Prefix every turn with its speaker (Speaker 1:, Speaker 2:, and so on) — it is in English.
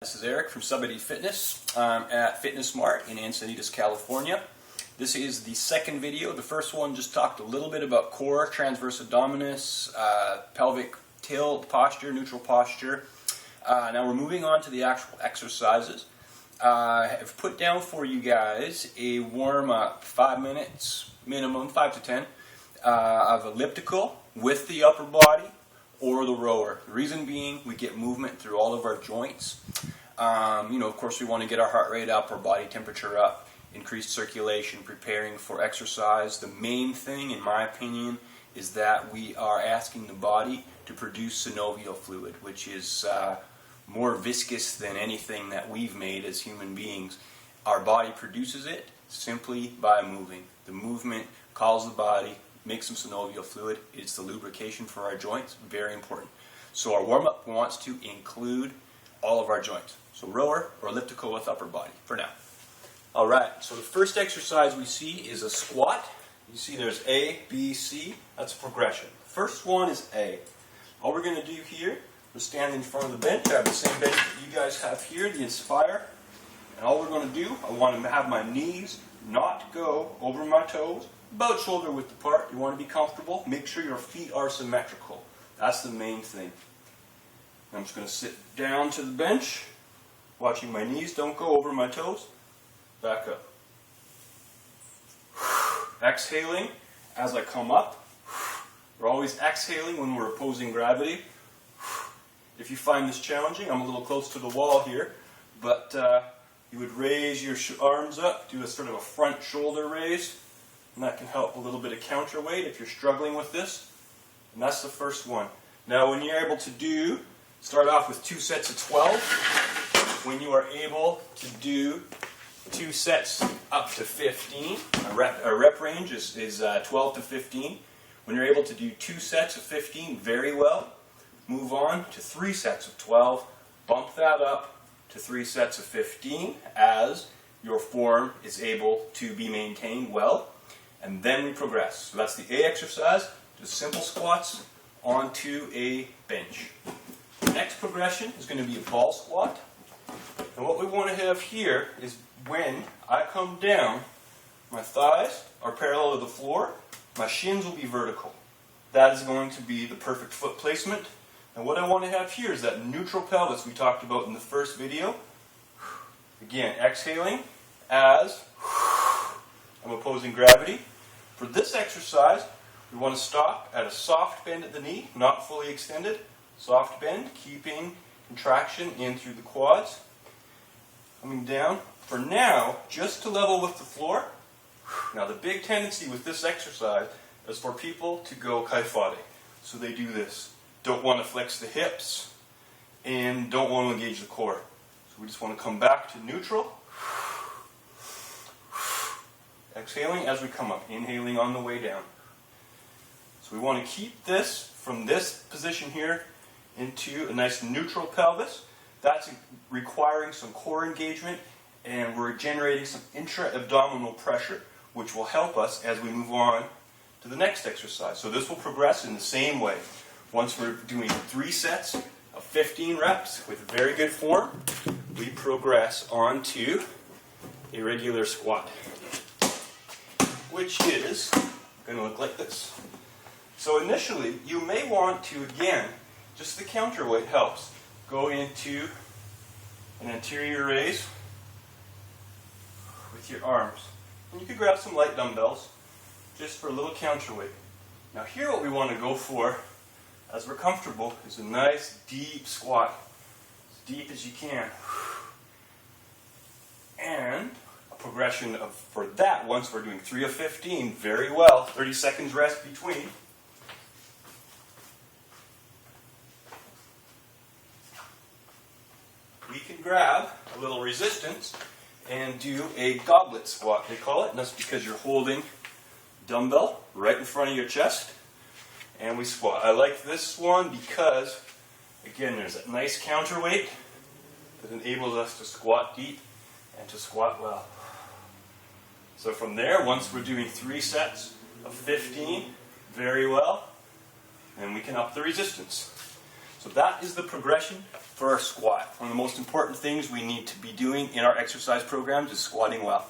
Speaker 1: This is Eric from Subity Fitness at Fitness Mart in Encinitas, California. This is the second video. The first one just talked a little bit about core, transverse abdominis, pelvic tilt posture, neutral posture. Now we're moving on to the actual exercises. I've put down for you guys a warm-up, 5 minutes minimum, 5 to 10, of elliptical with the upper body or the rower. The reason being, we get movement through all of our joints. Of course, we want to get our heart rate up, our body temperature up, increased circulation, preparing for exercise. The main thing, in my opinion, is that we are asking the body to produce synovial fluid, which is more viscous than anything that we've made as human beings. Our body produces it simply by moving. The movement calls the body, makes some synovial fluid. It's the lubrication for our joints, very important. So our warm-up wants to include all of our joints. So rower or elliptical with upper body for now. Alright, so the first exercise we see is a squat. You see there's A, B, C. That's a progression. First one is A. All we're going to do here is stand in front of the bench. I have the same bench that you guys have here, the Inspire. And all we're going to do, I want to have my knees not go over my toes, about shoulder width apart. You want to be comfortable. Make sure your feet are symmetrical. That's the main thing. I'm just going to sit down to the bench, watching my knees don't go over my toes. Back up. Exhaling as I come up. We're always exhaling when we're opposing gravity. If you find this challenging, I'm a little close to the wall here, but you would raise your arms up, do a sort of a front shoulder raise, and that can help a little bit of counterweight if you're struggling with this. And that's the first one. Now when you're able to start off with 2 sets of 12. When you are able to do 2 sets up to 15, a rep range is 12 to 15. When you're able to do 2 sets of 15 very well, move on to 3 sets of 12, bump that up to 3 sets of 15 as your form is able to be maintained well, and then we progress. So that's the A exercise, just simple squats onto a bench. The next progression is going to be a ball squat, and what we want to have here is when I come down, my thighs are parallel to the floor, my shins will be vertical. That is going to be the perfect foot placement. And what I want to have here is that neutral pelvis we talked about in the first video. Again, exhaling as I'm opposing gravity. For this exercise, we want to stop at a soft bend at the knee, not fully extended. Soft bend, keeping contraction in through the quads. Coming down. For now, just to level with the floor. Now the big tendency with this exercise is for people to go kaifade. So they do this. Don't want to flex the hips and don't want to engage the core. So we just want to come back to neutral. Exhaling as we come up. Inhaling on the way down. So we want to keep this from this position here into a nice neutral pelvis. That's requiring some core engagement, and we're generating some intra-abdominal pressure, which will help us as we move on to the next exercise. So this will progress in the same way. Once we're doing 3 sets of 15 reps with very good form, we progress onto a regular squat, which is going to look like this. So initially, you may want to, again, just the counterweight helps, go into an anterior raise with your arms. And you could grab some light dumbbells just for a little counterweight. Now here what we want to go for, as we're comfortable, is a nice deep squat. As deep as you can. And a progression for that, once we're doing 3 of 15 very well, 30 seconds rest between. We can grab a little resistance and do a goblet squat, they call it. And that's because you're holding dumbbell right in front of your chest. And we squat. I like this one because, again, there's a nice counterweight that enables us to squat deep and to squat well. So from there, once we're doing 3 sets of 15 very well, then we can up the resistance. So that is the progression for our squat. One of the most important things we need to be doing in our exercise programs is squatting well.